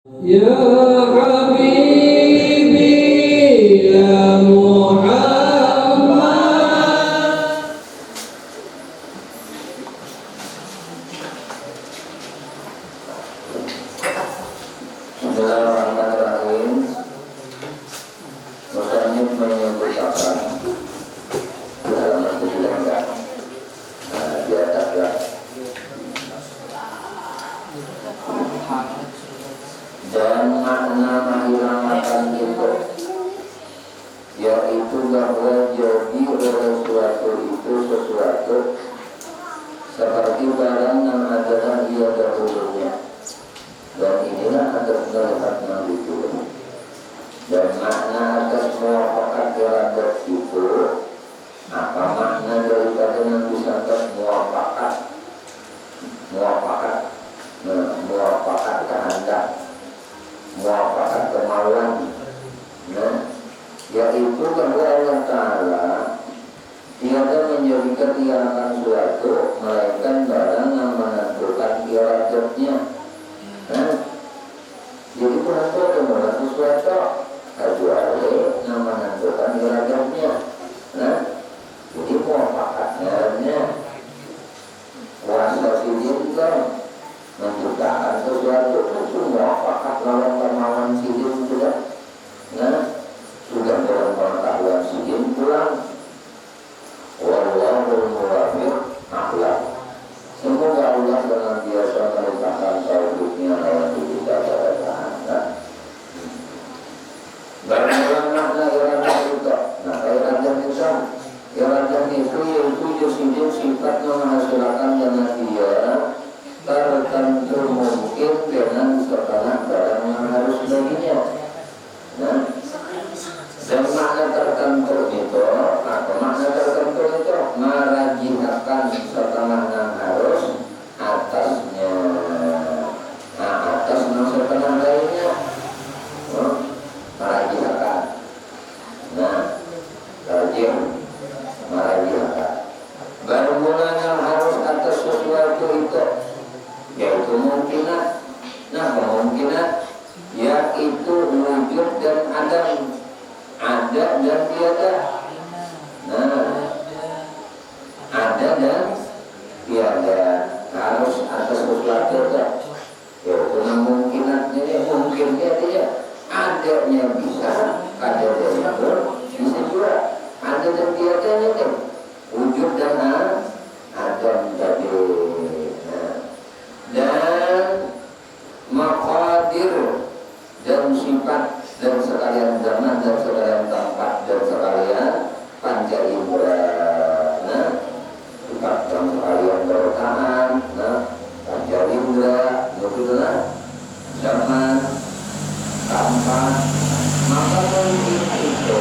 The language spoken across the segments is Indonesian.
Ya Habibi ya Muhammad. Bismillahirrahmanirrahim. Musannif menyebutkan dalam tulisannya di atasnya dan makna menghilangkan itu, yaitu bahwa jadi oleh suatu itu sesuatu seperti barang yang adalah ia dahulunya, dan inilah atas melihat itu. Dan makna atas muafakat iradat itu, apa makna daripada yang disangka muafakat? Muafakat kehendak, muafakat kemauan. Yaitu bahwa Allah Ta'ala tiada menjadikan ia akan suatu melainkan barang yang menentukan iradatnya. Jadi penentu menentukan sesuatu kecuali yang menentukan iradatnya. Jadi muafakatnya kuasa sidin kan menciptakan sesuatu itu muafakat lawan kemauan sidin juga. Sudah dalam pengetahuan sidin pulang. Wallahul muwaffiq a'lam. Semoga Allah senantiasa melimpahkan taufiknya dalam kita pada taat. Barang makna iradah itu. Nah, iradah itu, iradah itu yaitu sifat yang menghasilkan dengan dia tertentu mungkin dengan setelah barang yang harus baginya. Dan makna tertentu itu, apa makna tertentu itu? Merajihakan setengah yang harus atasnya. Atas yang setengah lainnya merajihakan. Rajih merajihakan. Berhubungan yang harus atas sesuatu itu, yaitu mungkinat. Kemungkinan yaitu wujud dan adam. Ada dan tiada. Ada dan tiada harus atas sesuatu itu. Yaitu mungkinatnya, mungkinnya dia. Adanya bisa, adanya pun bisa juga. Ada dan tiadanya kan. Wujud dan adam tadi. Dan maqadir dan sifat dan sekalian zaman dan sekalian tempat dan sekalian panca indera. Sifat dan sekalian bertahan. Panca indera, begitu zaman, tempat. Maka mungkin itu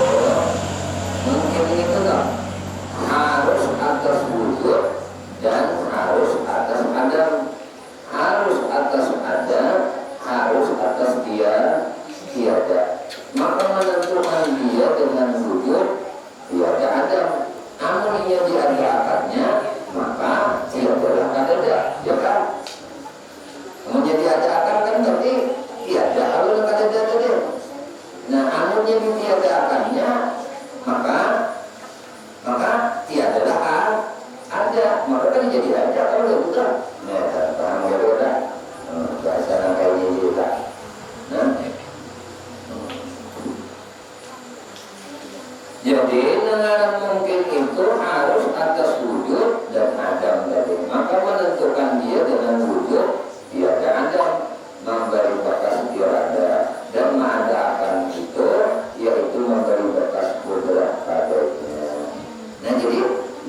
harus atas wujud dan harus atas adam. Harus atas ada, harus atas dia tiada. Maka menentukan dia dengan wujud tiada ada. Namun ia diadakannya, maka tiadalah ada, ya kan? Menjadi ada akan kan berarti tiada kalau ada tadi. Nah, amunnya ditiadakannya, maka tiadalah ada. Maka kan jadi ada kalau betul. Nah, paham ya udah. Bahasa kayak ini juga. Jadi dengan mungkin itu harus atas wujud dan adam tadi. Maka menentukan dia dengan wujud tiada adam, memberi bekas tiada dan mengadakan itu yaitu memberi bekas kudrat padanya. Nah, jadi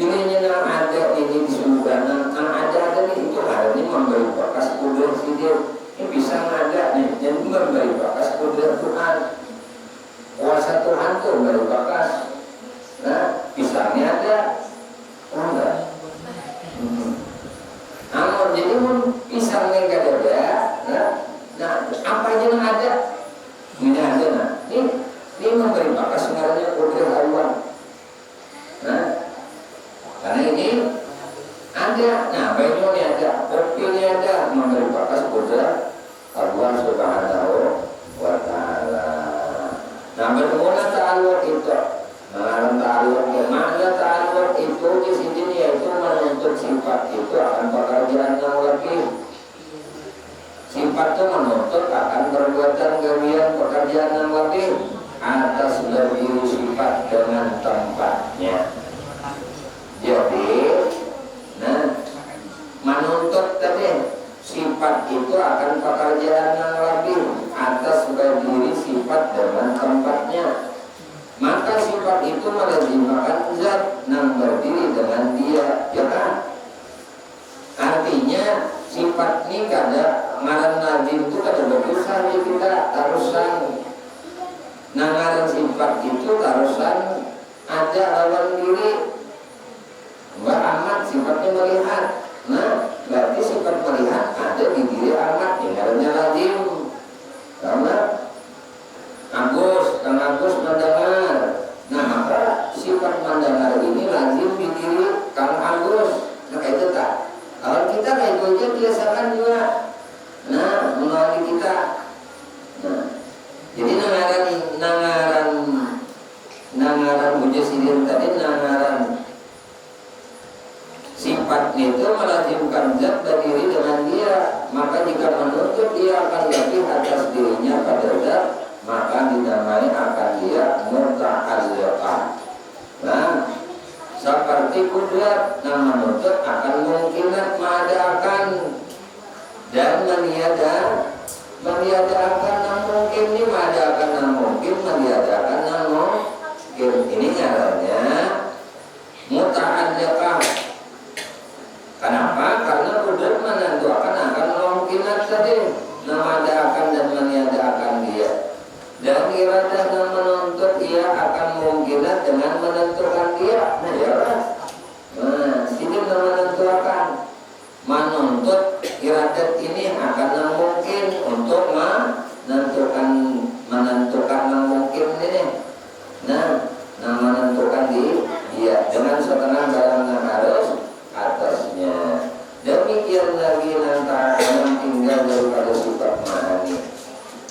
bilanya yang ada ini disebutkan ada itu hal ini memberi bekas kudrat dia. Ini bisa ada nih, jadi memberi bekas kudrat Tuhan. Kuasa Tuhan tuh memberi bekas. Pisangnya ada, enggak? Namun jadi pisangnya enggak ada. Apa aja yang ada? Ini ada. Ini memberi bekas sebenarnya kudrat Allah. Karena ini ada. Nah, bajunya ada, kopinya ada, memberi bekas kudrat Allah Subhanahu sifat itu akan pekerjaan yang lebih. Sifat itu menuntut akan perbuatan gawian pekerjaan yang lebih atas berdiri sifat dengan tempatnya. Jadi, menuntut tadi sifat itu akan pekerjaan yang lebih atas berdiri sifat dengan tempatnya. Maka sifat itu melazimkan zat yang berdiri dengan dia, ya kan? Artinya sifat ini kada ngaran lazim itu kada berusaha kita tarusan. Ngaran sifat itu tarusan ada lawan diri. Mbak amat sifatnya melihat. Nah, berarti sifat melihat ada di diri amat yang ngarannya lazim. Karena Kang Agus mendengar. Nah, maka sifat mendengar ini lazim di diri Kang Agus. Nah, itu tak. Kalau kita kayak itu aja biasakan juga. Nah, melalui kita. Nah, jadi nangaran mujasidin tadi nangaran sifat itu melazimkan zat berdiri dengan dia. Maka jika menuntut dia akan lebih atas dirinya pada zat, maka dinamai akan dia muta'alliqah. Nah, seperti kudrat yang menuntut akan mungkinat mengadakan dan meniadakan yang mungkin ini mengadakan yang mungkin meniadakan yang mungkin. Ini ngarannya muta'alliqah. Kenapa? Karena kudrat menentukan akan mungkinat tadi mengadakan dan meniadakan dia. Dan iradah yang menuntut ia akan mungkinat dengan menentukan dia. Nah, ya kan? Nah, sini menentukan menuntut iradat ini akan yang mungkin untuk menentukan yang mungkin ini. Nah, menentukan dia dengan setengah barang yang harus atasnya. Demikian lagi nanti yang tinggal daripada sifat mahani.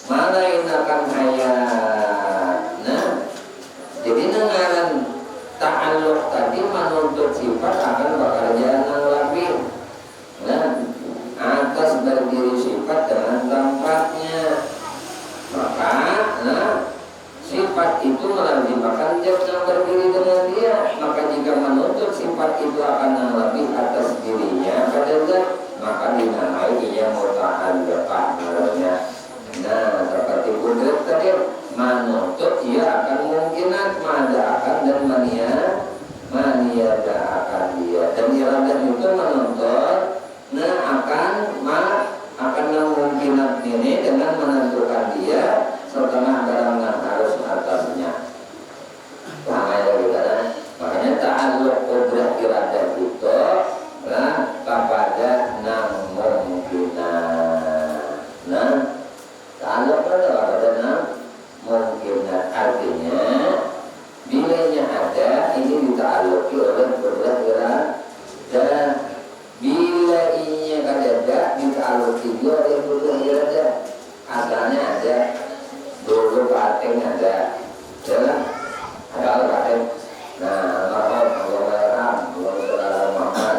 Mana inakan hayat. Nah, jadi nengaran ta'alluq tadi menuntut sifat akan pekerjaan yang lebih. Nah, atas berdiri sifat dengan tempatnya. Maka, sifat itu melazimkan zat yang berdiri dengan dia. Maka jika menuntut sifat itu akan yang lebih atas dirinya pada zat, maka dinamai ia muta'alliqah namanya. Nah, seperti kudrat tadi menuntut ia akan mungkinat mengadakan dan meniadakan dia. Dan iradah itu menuntut akan memungkinat ini dengan menentukan dia setengah barang yang harus atasnya. Makanya ta'alluq kudrat iradah itu kepada nang mungkinat. Nah, ta'alluq kepada nang mungkinat artinya bilanya ada ini dita'alluqi oleh kudrat iradah. Bila ini kada dita'alluqi oleh kudrat iradah. Asalnya ada dulu pating ada jalan ada pating. Nah, Allah Muhammad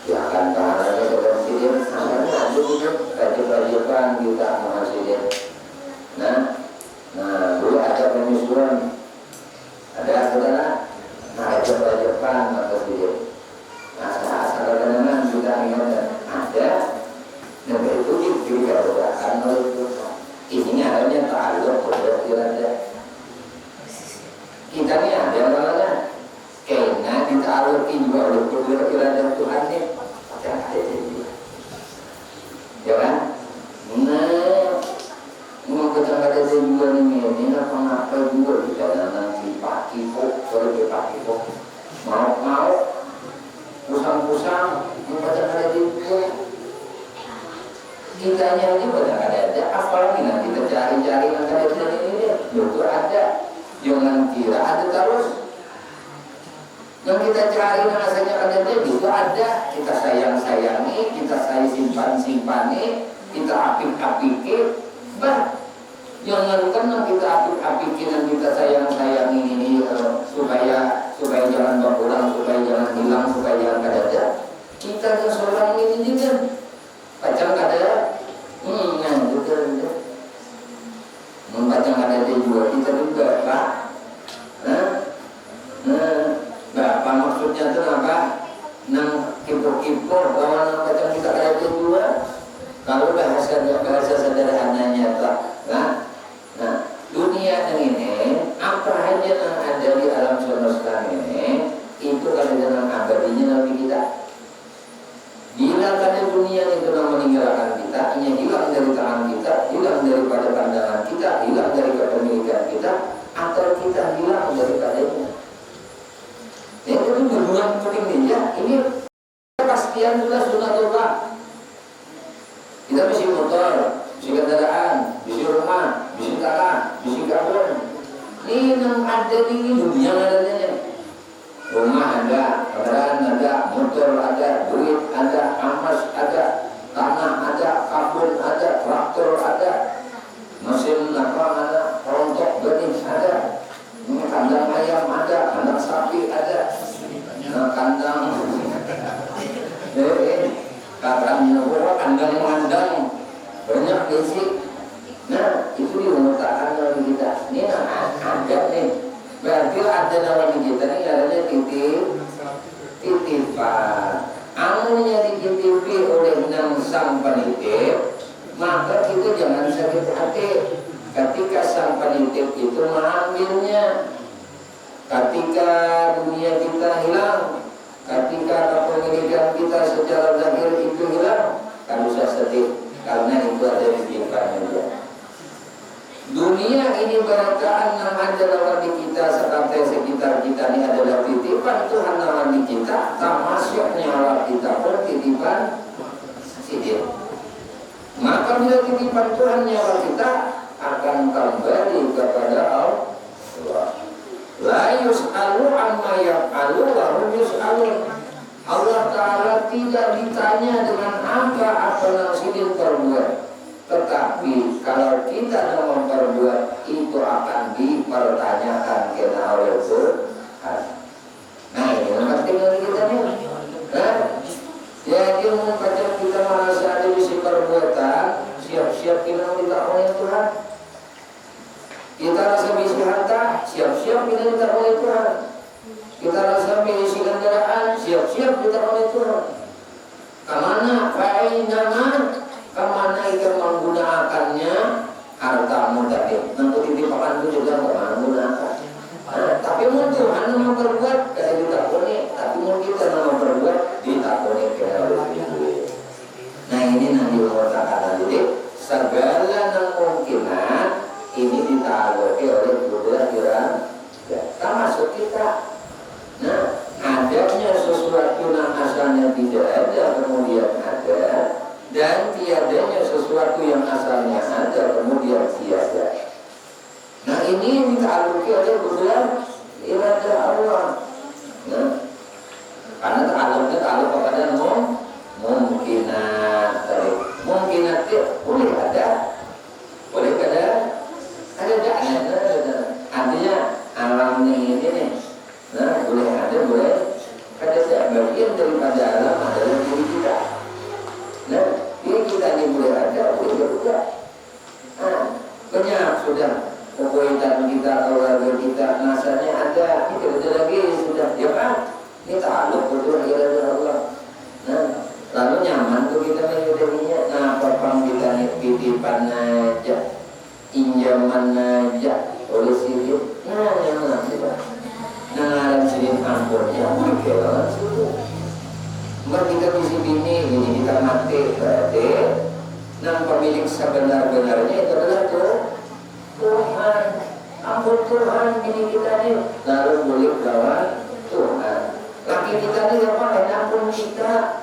ya akan tahanannya kebersihin asalnya ada gitu baju-bajukan kita menghasirin. Nah dulu ada penyusuran ada saudara ada baju-bajukan menghasirin. Asal kadang-kadang kita ingat ada. Dan itu juga akan melakukan ini adanya ta'alluq kudrat iradah. Kita ini ada mana kena dita'alluqi juga oleh kudrat iradah Tuhan ini. Jangan ada jadi. Ya kan? Nah, mau kita ada juga ini apa juga di dalam sifat kipuk, kalau sifat kipuk mau pusang-pusang membaca ada juga. Kitanya ini benar ada, apalagi nanti kita cari-cari yang ada ini itu ada, jangan kira ada terus. Yang kita cari rasanya ada itu ada, kita sayang-sayangi, kita simpan-simpani, kita apik-apiki, jangan kan kita apik-apiki dan kita sayang-sayangi ini supaya supaya jangan berkurang, supaya jangan hilang, supaya jangan kadada. Kita yang seorang ini juga pacang kadada, nah betul. Membacang kadada juga kita juga Pak. Apa maksudnya itu apa? Nang kipo-kipo kawan nang pacang kita kadada juga. Kalau bahasa sederhananya tak, nah dunia ini apa aja yang ada di alam semesta ini itu kalau dengan abadinya Nabi kita. Bila karena dunia itu yang meninggalkan kita, ini hilang dari tangan kita, hilang daripada pandangan kita, hilang dari kepemilikan kita, atau kita hilang daripadanya. Itu berbulan penting ya. Ini kepastian sudah sunatullah. Kita bisa motor, bisa kendaraan, bisa rumah, bisa tanah, bisa kebun. Ini yang ada di dunia adanya. Rumah ada, kendaraan ada, motor ada, duit ada, emas ada, tanah ada, kebun ada, traktor ada, mesin ada, rontok benih ada, kandang ayam ada, kandang sapi ada, kandang kandang mandang banyak basic. Nah itu diumumkan oleh kita. Ini ada nih. Berarti ada nama kita ini adanya titipan. Anunya dititipi oleh nang sang penitip, maka kita jangan sakit hati. Ketika sang penitip itu mengambilnya, ketika dunia kita hilang, ketika kepemilikan kita secara zahir itu hilang, kan usah sedih karena itu ada titipannya juga. Dunia ini berataan yang ada lawan di kita serta sekitar kita ini adalah titipan Tuhan lawan di kita, termasuk nyawa kita pun titipan sidir. Maka bila titipan Tuhan nyawa kita akan kembali kepada Allah. La yus'alu amma yaf'alu wa hum yus'alun. Allah Ta'ala tidak ditanya dengan apa yang sidin perbuat. Tetapi kalau kita yang memperbuat itu akan dipertanyakan kena oleh Tuhan. Nah ini yang penting dari kita nih. Jadi mengkaca kita merasa ada isi perbuatan, siap-siap kita minta oleh Tuhan. Kita rasa isi harta, siap-siap kita minta oleh Tuhan. Kita rasa isi kendaraan, siap-siap kita oleh Tuhan. Kemana? Fa'inama kemana ikan menggunakannya hartamu tadi nanti titipan itu juga menggunakan. Tapi mau Tuhan mau berbuat kita ditakuni, tapi mau kita mau berbuat ditakuni kena oleh. Nah ini nanti mengatakan jadi segala kemungkinan ini ditakuti oleh Buddha kira termasuk kita. Nah adanya sesuatu yang asalnya tidak ada kemudian ada, dan tiadanya sesuatu yang asalnya ada kemudian tiada. Nah ini ditakuti oleh Buddha irada Allah. Nah, karena ta'aluknya ta'aluk kepada mungkinat. Mungkinat itu boleh ada, boleh ada artinya alamnya ini nih. Nah boleh ada, boleh ada. Bagian daripada alam adalah diri kita. Nah ini kita ini boleh ada, boleh juga. Nah banyak sudah kekuatan kita, keluarga kita, nasanya ada, ini kerja lagi sudah, ya kan? Ini ta'aluk betul irada Allah. Nah, lalu nyaman tuh kita menyudahinya. Nah, perpang kita nih titipan aja, injaman aja, oleh sidir. Nah, nyaman kita. Nah, alam sidir ampunnya, mikirlah sidir. Mbak kita misi bini kita mati berarti. Nah, pemilik sebenar-benarnya itu adalah Tuhan. Ampun Tuhan bini kita nih. Lalu boleh lawan Tuhan. Laki kita ini apa? Ampun kita.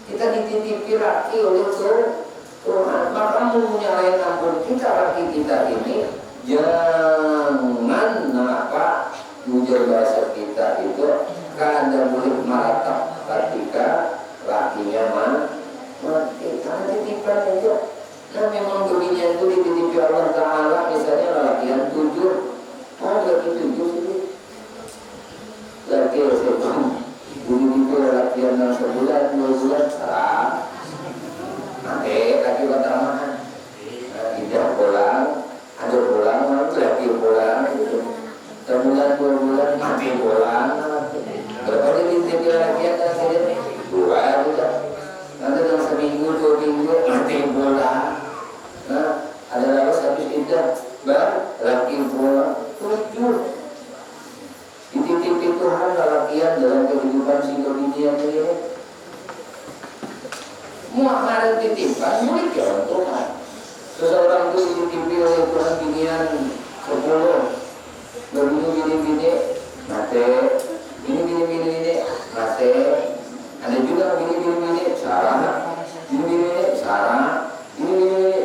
Kita dititipi laki oleh Tuhan. Maka mau nyalain ampun kita laki kita ini jangan apa jujur bahasa kita itu kada boleh meratap ketika lakinya mati. Karena titipan aja. Nah memang beginian itu dititipi Allah Ta'ala. Misalnya laki yang 7, oh lagi 7 sih.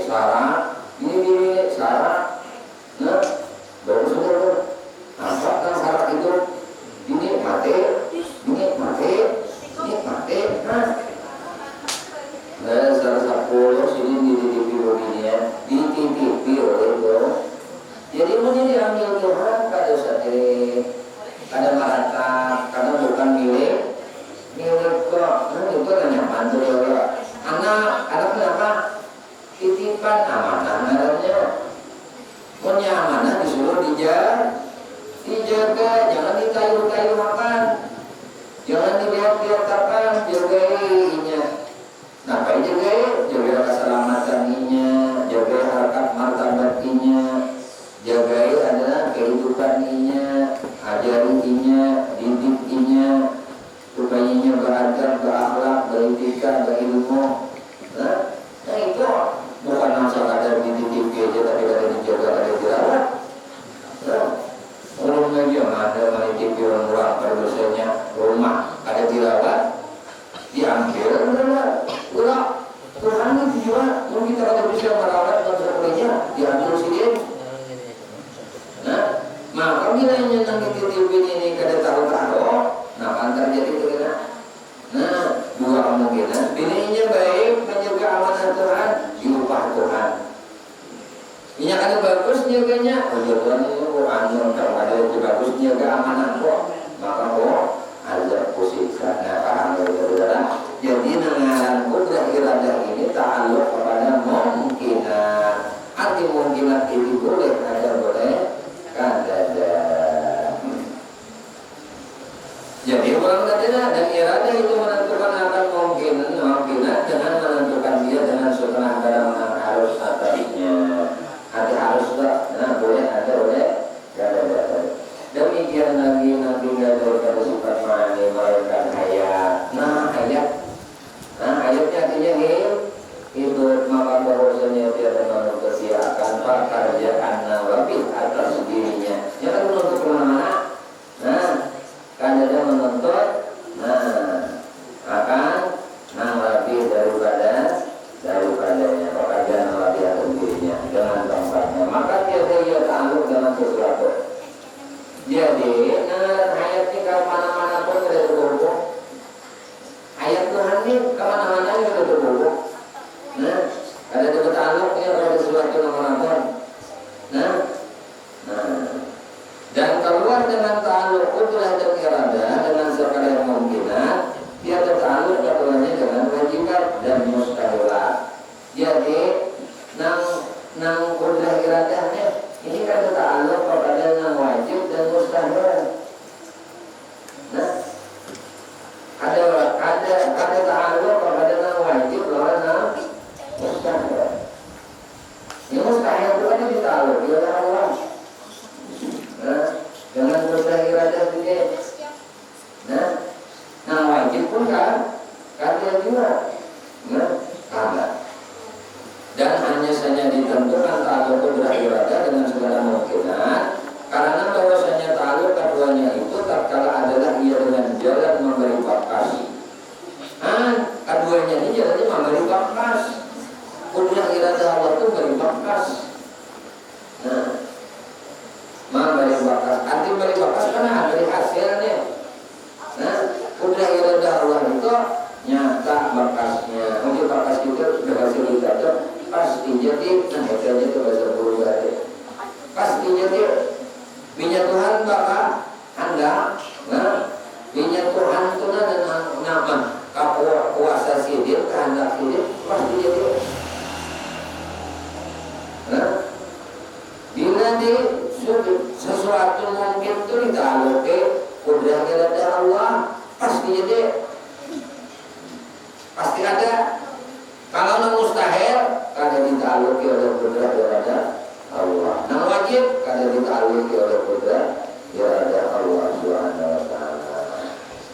syarat ini syarat. Nah, baru saudara apa kan syarat itu? Ini mati. Nah, salah satu sini dititipi begini dititipi oleh Tuhan. Jadi ini diambil Tuhan pada saat ini, kada merata, karena bukan milik kok. Nah, itu kan nyaman tuh ya. Anak kenapa? Titipan amanah namanya. Punya amanah disuruh dijaga, jangan ditayu-tayu makan, jangan dilihat-lihatkan, jagainya. Nah, jaga keselamatannya, jaga harkat martabatnya, jaga adalah kehidupannya, ajarinya, didikinya, supaya beradab, berakhlak, beretika, berilmu. Nah, itu bukan masalah ada dididik aja, tapi ada dijaga, ada dirawat. Nah, orang lagi yang ada mendidik orang pada dosanya rumah, ada dirawat, diambil, udah Tuhan itu juga mau kita ada bisa merawat dan sebagainya, diambil sendiri. Nah, maka bila yang dititipin ini kada tahu-tahu, nah akan terjadi begini. Nah, dua kemungkinan, pilihnya baik menjaga amanah Tuhan, diupah Tuhan. Ini kada bagus jaganya, Tuhan itu kalau ada yang bagus jaga amanah kok, maka kok azab kusiksa. Nah, paham ya saudara? Jadi dengan kudrah iradah ini ta'alluq kepada mungkinat. Arti mungkinat itu boleh ada, boleh kada. Jadi orang kada dan iradah itu menentukan akan mungkinat dengan menentukan dia dengan setengah dalam harus atasnya. Ada harus tak? Nah, boleh ada, boleh kada. Demikian lagi nanti ada pada sifat ma'ani melainkan hayat. Nah, ayatnya artinya itu maka bahwasanya dia menuntut dia akan pekerjaan nawawi atas dirinya. Jangan menuntut kemana-mana. Nah, kan ada menuntut. Nah, akan nawawi daripadanya pekerjaan nawawi atas dirinya dengan tempatnya. Maka dia ta'alluq dengan sesuatu. Jadi, ayatnya ke mana-mana pun tidak terhubung. Ayat Tuhan ini kemana-mana juga terhubung. Nah, ada ta'alluqnya pada sesuatu nomor-nomor. Nah, dan keluar dengan ta'alluq kudrah dan iradah dengan sekadar mungkinat, dia ta'alluq keduanya dengan wajibat dan mustahilat. Jadi, nang kudrah iradahnya ini kan ta'alluq kepada yang wajib dan mustahil. Nah, ada ta'alluq kepada yang wajib lawan yang mustahil. Yang mustahil itu kan dita'alluq oleh Allah. Nah, dengan kudrah iradah ini. Nah, wajib pun kan dia juga. Nah, ada. Dan hanya saja ditentukan ta'alluq kudrah iradah dengan segala mungkinat, karena bahwasanya ta'alluq keduanya itu tatkala adalah ia dengan jalan memberi bakas. Keduanya ini jalannya memberi bakas. Kudrah iradah Allah itu memberi bakas. Nah, memberi bakas. Arti memberi bakas karena dari hasilnya. Nah, kudrah iradah Allah itu nyata bakasnya. Mungkin bakas itu berhasil didapat pasti jadi. Nah, hasilnya itu bahasa buruk saja. Pasti jadi. Minyak Tuhan bakal Anda. Nah, minyak Tuhan itu dengan nama kuasa sidir, kehendak sidir pasti jadi. Nah, bila di sesuatu mungkin itu dita'alluq kudrah iradah Allah pasti jadi. Pasti ada. Kalau yang mustahil kada dita'alluq oleh kudrah iradah Allah. Yang wajib kada dita'alluq oleh kudrah iradah Allah Subhanahu wa taala.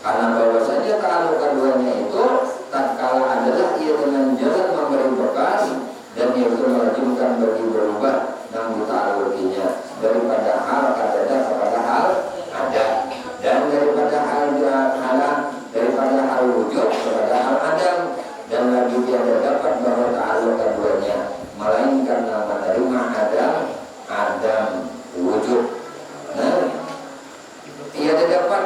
Karena bahwasanya ta'alluq keduanya itu tatkala adalah ia dengan jalan memberi bekas dan ia itu melazimkan bagi berubah yang dita'alluqinya daripada hal kada kepada hal ada, dan daripada hal wujud kepada hal adam, dan lagi tiada dapat bahwa ta'alluq keduanya melainkan lain karena menerima Adam wujud. Nah, tiada dapat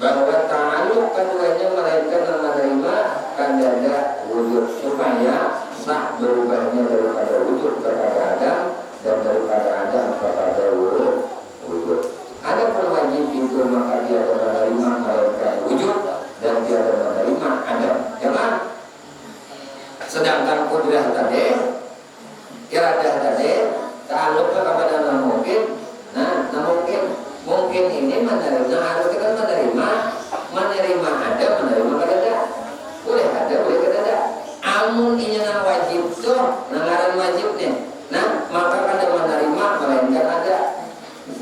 bahwa ta'aluk keduanya melainkan menerima kadada wujud, supaya sah berubahnya daripada wujud kepada Adam dan daripada Adam kepada wujud. Ada wajib itu maka dia menerima melainkan wujud dan dia menerima Adam. Jangan. Sedangkan kudrah tadi, iradah tadi, ta'aluknya kepada yang mungkin. Nah mungkin ini menerima, harus kita menerima ada, menerima kadada. Boleh ada, boleh kadada. Amun ini nang wajib tuh, nangaran wajib nih. Nah, maka kada menerima melainkan ada.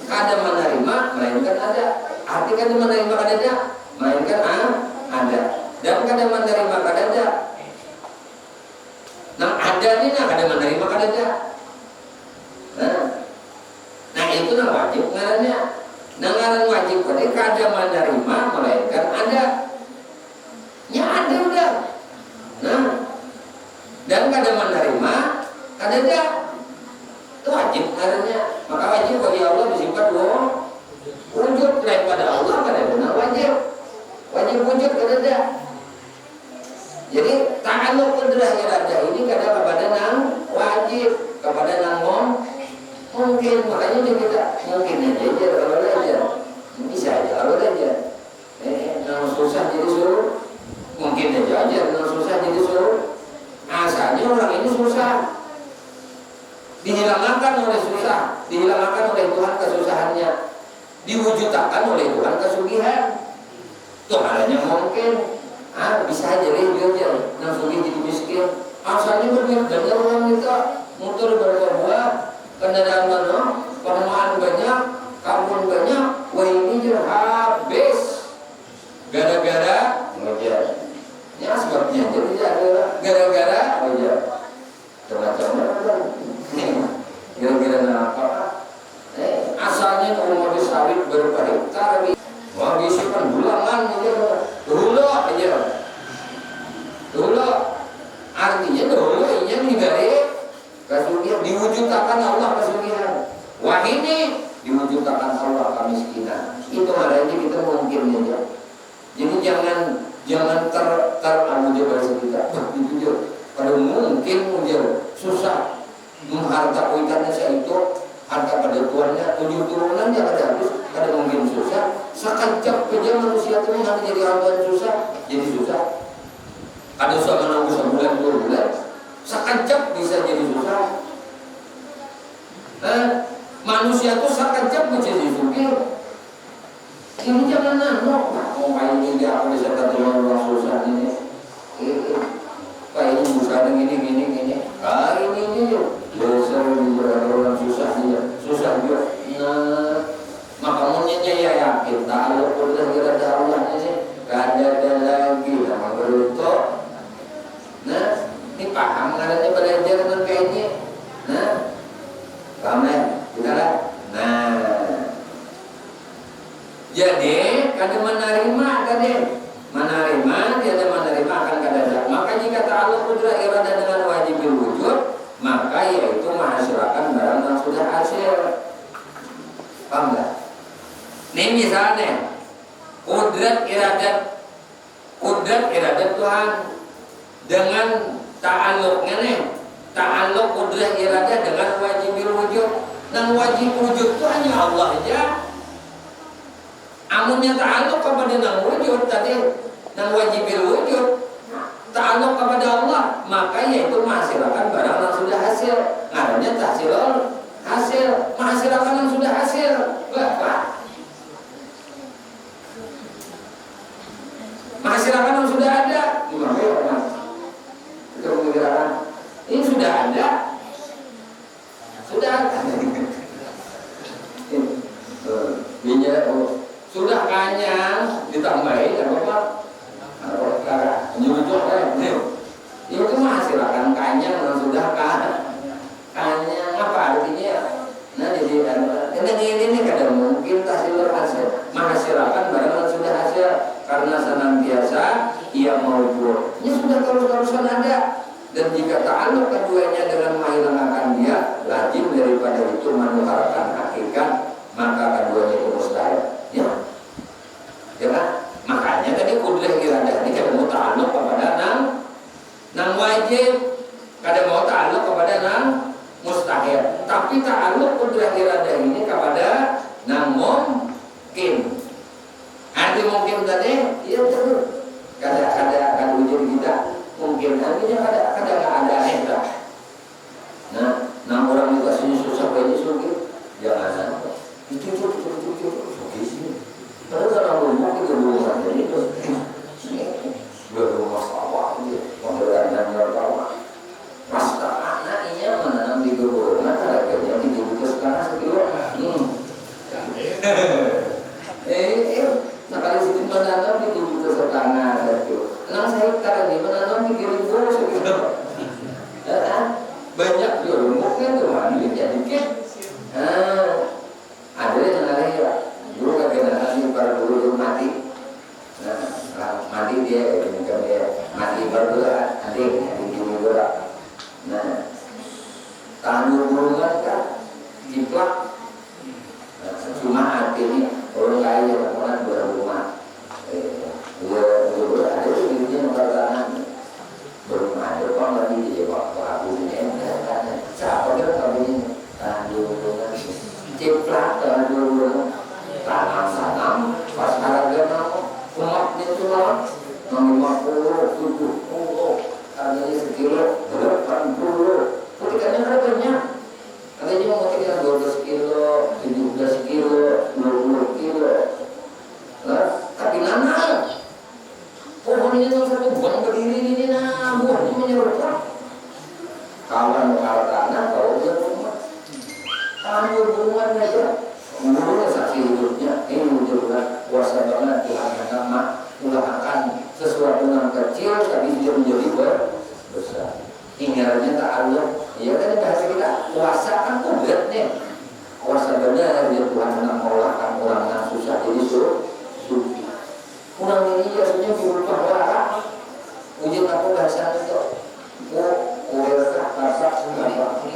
Kada menerima melainkan ada. Arti kada menerima kadada, melainkan ada. Dan kada menerima kadada. Nah, ada nih nah kada menerima kadada. Nah itu nang wajib ngarannya. Ngaran wajib tadi kada menerima melainkan ada. Ya ada udah. Nah, dan kada menerima kadada. Itu wajib ngarannya. Maka wajib bagi Allah disifat wujud daripada Allah kada benar wajib. Wajib wujud kadada. Jadi ta'alluq qudrah iradah ini kada kepada nang wajib, kepada nang mungkin. Makanya kita mungkin aja kalau aja bisa aja kalau aja nang susah jadi suruh mungkin aja nang susah jadi suruh. Asalnya orang ini susah dihilangkan oleh susah, dihilangkan oleh Tuhan kesusahannya, diwujudkan oleh Tuhan kesugihan. Tuh halnya mungkin bisa aja dia nang sugih jadi miskin. Asalnya berduit banyak orang kita motor berbuah kendaraan mana, perumahan banyak, kampung banyak, wah ini je habis gara-gara ngejar. Ya sebabnya jadi gara-gara ngejar. Macam-macam. Gara-gara apa? Asalnya kalau mau disawit berapa hektar, mau disimpan bulangan aja, dulu aja, dulu. Artinya dulu ini diberi kesugihan, diwujudkan Allah kesugihan. Wah ini diwujudkan Allah kemiskinan. Itu makanya kita mungkin aja. Jadi jangan teramuja bahasa kita. Jujur, pada mungkin muncul susah. Harta kuitannya saya itu harta pada tuannya, 7 turunannya kada habis, kada mungkin susah. Sekejap aja manusia itu nanti jadi hamba susah, jadi susah. Ada susah menunggu sebulan 2 bulan. Sekejap bisa jadi susah. Manusia itu sekejap bisa jadi sugih. Ini jangan nano. Oh ini dia aku bisa terima orang susah ini. Kayak ini bukan gini. Ini besar orang susah dia, susah juga. Nah, maka maunya ya yakin. Kalau udah kira Allah ini kada ada lagi nama beruntuk. Nah, ini paham ngarannya belajar dengan kayak ini. Nah, paham ya? Kita lah. Nah, jadi kada menerima dia menerima akan kadada. Maka jika ta'alluq qudrah iradah dengan wajibul wujud, maka yaitu menghasilkan barang yang sudah hasil. Paham enggak? Ini misalnya kudrat iradat Tuhan dengan ta'alluqnya nih, ta'alluq qudrah iradah dengan wajibul wujud. Dan wajib wujud itu hanya Allah aja. Amunnya ta'alluq kepada nang wujud tadi, nang wajibul wujud, ta'alluq kepada Allah, maka yaitu menghasilkan barang yang sudah hasil. Ngarannya tahsilul hasil, menghasilkan yang sudah hasil. Bapak menghasilkan yang sudah ada. Gimana ya Mas? Itu pemikiran. Ini sudah ada. Sudah ada. Sudah kanyang ditambahin apa? Nyucuk itu menghasilkan kanyang yang sudah kanyang apa artinya? Nah jadi ini kadang mungkin tahsilul hasil, menghasilkan barang yang sudah hasil karena senantiasa ia maujud. Ini sudah terus-terusan ada. Dan jika ta'alluq keduanya dengan menghilangkan dia tapi ta'alluq qudrah iradah ini kepada nang mungkin. Arti mungkin tadi, iya betul. Kada ujian kita mungkin artinya kada nggak ada hebat. Nah, orang juga sini susah banyak sulit, jangan itu sih. Padahal kalau mungkin rumah jadi itu berumah sawah dia, pemberian berapa? Pasta anaknya menanam di kebun, harganya dijual sekarang sekilo. Sekali sedikit menanam dijual setengah sekilo. 6 hektar ini menanam 3.000 sekilo. Banyak juga mungkin cuma duitnya dikit. Ada yang lain ya. Dulu kan generasi baru dulu mati. Nah, mati dia mati baru ada yang dulu. Nah, tandur burungan kan jiplak. Cuma artinya orang kaya orang berumah. Ada duitnya bertahan. Belum ada orang lagi dia waktu aku ini siapa dia kalau ini tandur burungan jiplak tandur burungan tanam pas harga umat itu lah 50, 70, harganya sekilo 80. Ketikanya harganya katanya mau ketika 12 kilo, 17 kilo, 20 kilo. Nah, tapi nanam pohon ini yang satu buang berdiri ini buahnya menyeruplah. Kawan kalau tanah, kalau dia rumah tandur burungan aja. Burungnya saksi hidupnya ini menunjukkan kuasa banget Tuhan nama mengatakan sesuatu yang kecil tapi dia menjadi besar. Ingatnya ta'alluq. Ya kan bahasa kita kuasa kan kudrat nih. Kuasa benar dia Tuhan menolakkan orang yang susah jadi sufi. Kurang ini biasanya diubah orang. Ujian aku bahasa itu.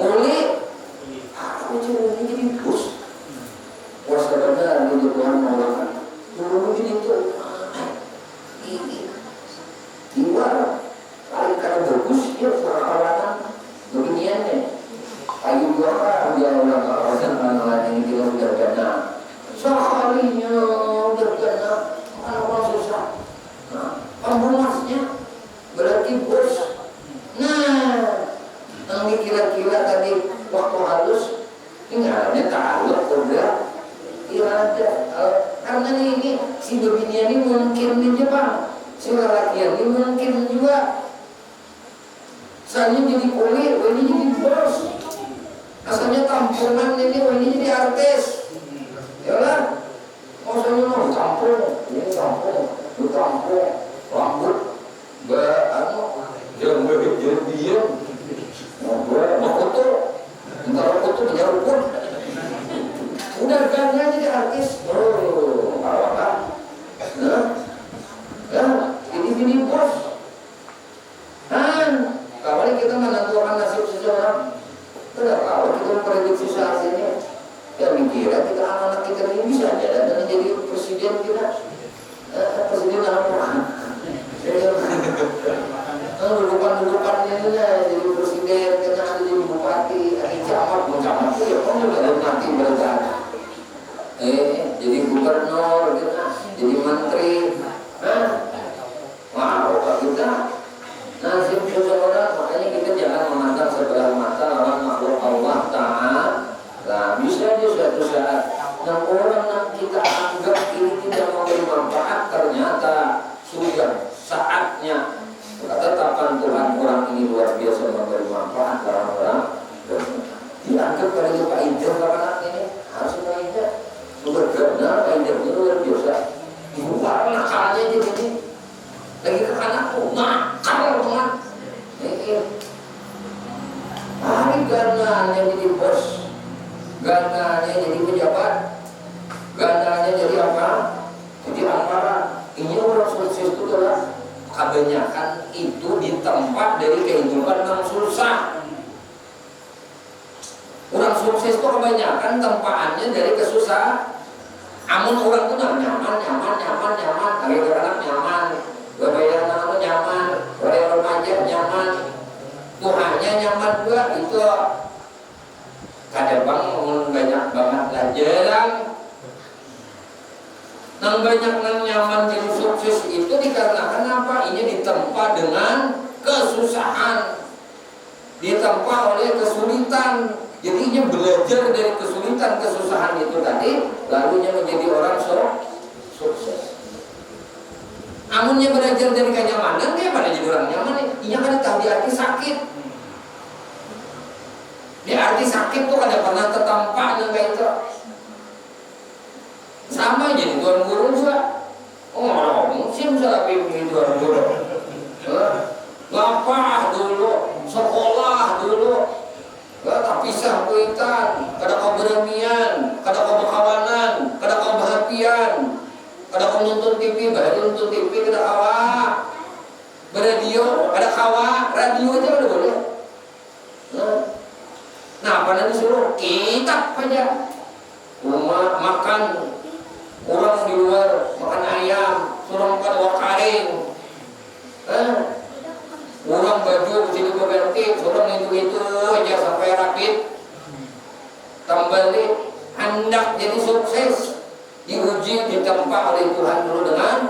Kulit. Aku cuma ini jadi bus. Kuasa benar dia Tuhan menolakkan. Dulu ini tuh luar paling kalau bagus ya orang beginiannya kayu dua dia orang ini kita udah kena seharinya udah kena orang susah. Pembunuhnya berarti bos. Yang kira-kira tadi waktu halus tinggalnya ta'alluq udah irada. Karena ini si beginian ini mungkin di Jepang, si lelakian ini mungkin juga. Asalnya jadi kulit, ini jadi bos. Asalnya tampungan ini jadi artis. Ya kan? Maksudnya mau tampung, ini tampung, itu tampung, rambut, jangan diam. Mau foto, ntar foto punya rukun. Udah ganda jadi artis. Apa? Ini bos. Kapan kita menentukan nasib seseorang? Tidak tahu kita memprediksi saat ini. Ya mikirnya kita anak-anak kita ini bisa aja dan jadi presiden kita. Presiden apa? Dudukan ini jadi presiden, kita ada jadi bupati, ada camat itu ya kamu juga nanti berjalan. Jadi gubernur, jadi menteri. Wow, kita nasib seseorang, makanya kita jangan memandang sebelah mata lawan makhluk Allah Ta'ala. Nah, bisa di suatu saat orang yang kita anggap ini tidak memberi manfaat, ternyata sudah saatnya ketetapan Tuhan orang ini luar biasa memberi manfaat orang-orang. Dianggap pada Pak Indah kapan ini harus Pak Indah sudah benar Pak Indah itu luar biasa. Ibu para nakalnya jadi ini lagi ke anakku nakal banget. Hari gananya jadi bos, gananya jadi pejabat, gananya jadi apa? Jadi amarah. Ini orang sukses itu adalah kebanyakan itu di tempat dari kehidupan yang susah. Orang sukses itu kebanyakan tempaannya dari kesusahan. Amun orang itu nyaman, anak nyaman, bebayar anak nyaman, bayar remaja nyaman, Tuhannya nyaman juga itu Ada bang banyak banget lah jarang. Nang banyak nang nyaman jadi sukses itu dikarenakan apa? Ini ditempa dengan kesusahan, ditempa oleh kesulitan. Jadinya belajar dari kesulitan kesusahan itu tadi, lalunya menjadi orang sukses. Amunnya belajar dari kenyamanan, dia pada jadi orang nyaman. Iya kan di arti sakit. Di arti sakit tuh kada pernah tertampak dengan itu. Sama jadi tuan guru juga. Oh, musim salah pimpin tuan guru. Lapah dulu, sekolah dulu. Tak pisah kuitan, kada kau beranian, kada kau berkawanan, kada kau perhatian, kada kau nonton TV, baru nonton TV kada kawa. Beradio, kada kawa, radio aja udah boleh. Nah, apa nanti suruh kitab aja. Rumah makan, orang di luar makan ayam, suruh makan wakaring. Orang baju sini berganti, orang itu aja sampai rapid. Kembali hendak jadi sukses, diuji ditempa oleh Tuhan dulu dengan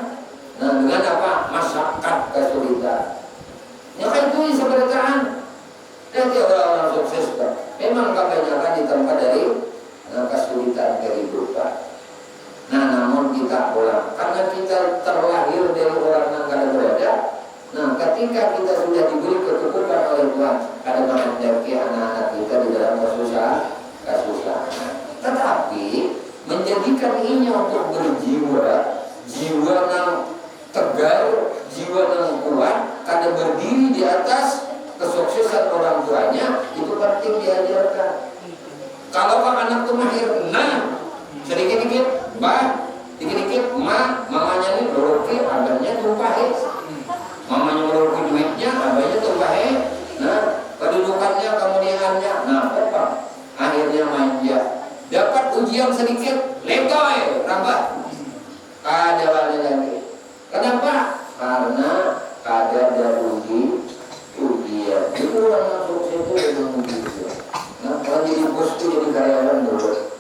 apa? Masyarakat kesulitan. Ya kan itu sebenarnya. Nanti orang-orang sukses memang kebanyakan ditempa dari kesulitan kehidupan. Nah, namun kita pulang karena kita terlahir dari orang yang kada berada. Nah, ketika kita sudah diberi kecukupan oleh Tuhan, kadang menghadapi anak-anak kita di dalam kesusahan. Tetapi menjadikan ini untuk berjiwa, jiwa yang tegar, jiwa yang kuat, kada berdiri di atas kesuksesan orang tuanya, itu penting diajarkan. Kalau anak itu mahir, nah sedikit-dikit, dikit-dikit, mamanya ini loroki, abahnya tumpahin. Mamanya merugi duitnya, abahnya tumpahin. Nah, kedudukannya, kemuliaannya, nah apa? Akhirnya manja. Dapat ujian sedikit, letoy, rambah. Kada wali lagi. Kenapa? Karena kada ada ujian. Itu orang sukses itu memang begitu. Nah, kalau jadi bos itu jadi karyawan dulu.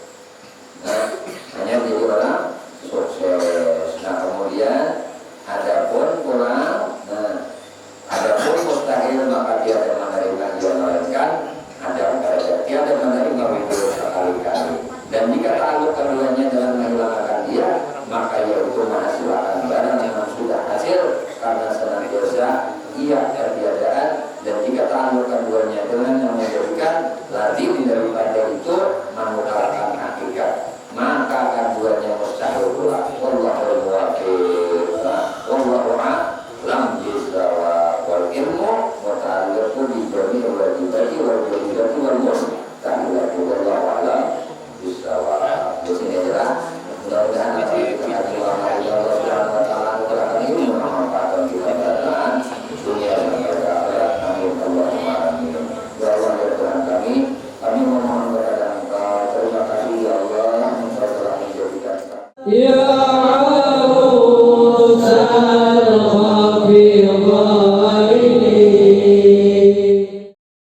Nah, hanya jadi orang sukses. Nah, kemudian adapun kurang, adapun mustahil maka dia akan menerima melainkan dia akan menerima itu sekali-kali. Dan jika takluk keduanya dengan menghilangkan dia, maka ia itu menghasilkan barang yang sudah hasil karena senantiasa ia ketiadaan. Dan jika takluk keduanya dengan yang menjadikan lazim daripada itu menukarkan hakikat, maka keduanya mustahil pula. Wallahul muwaffiq. Wallahu a'lam bishawab. Wal ilmu muta'alliqu bi jami'il wajibati wal wajibati wal mustahilati. Wallahu a'lam bishawab. Di sini adalah mudah-mudahan kita kaji Allah Subhanahu wa taala akan ilmu bermanfaat kita dalam dunia dan akhirat. Amin Allahumma amin. Ya Allah ya Tuhan kami memohon kepada Engkau, terima kasih ya Allah, Engkau telah menjadikan Ya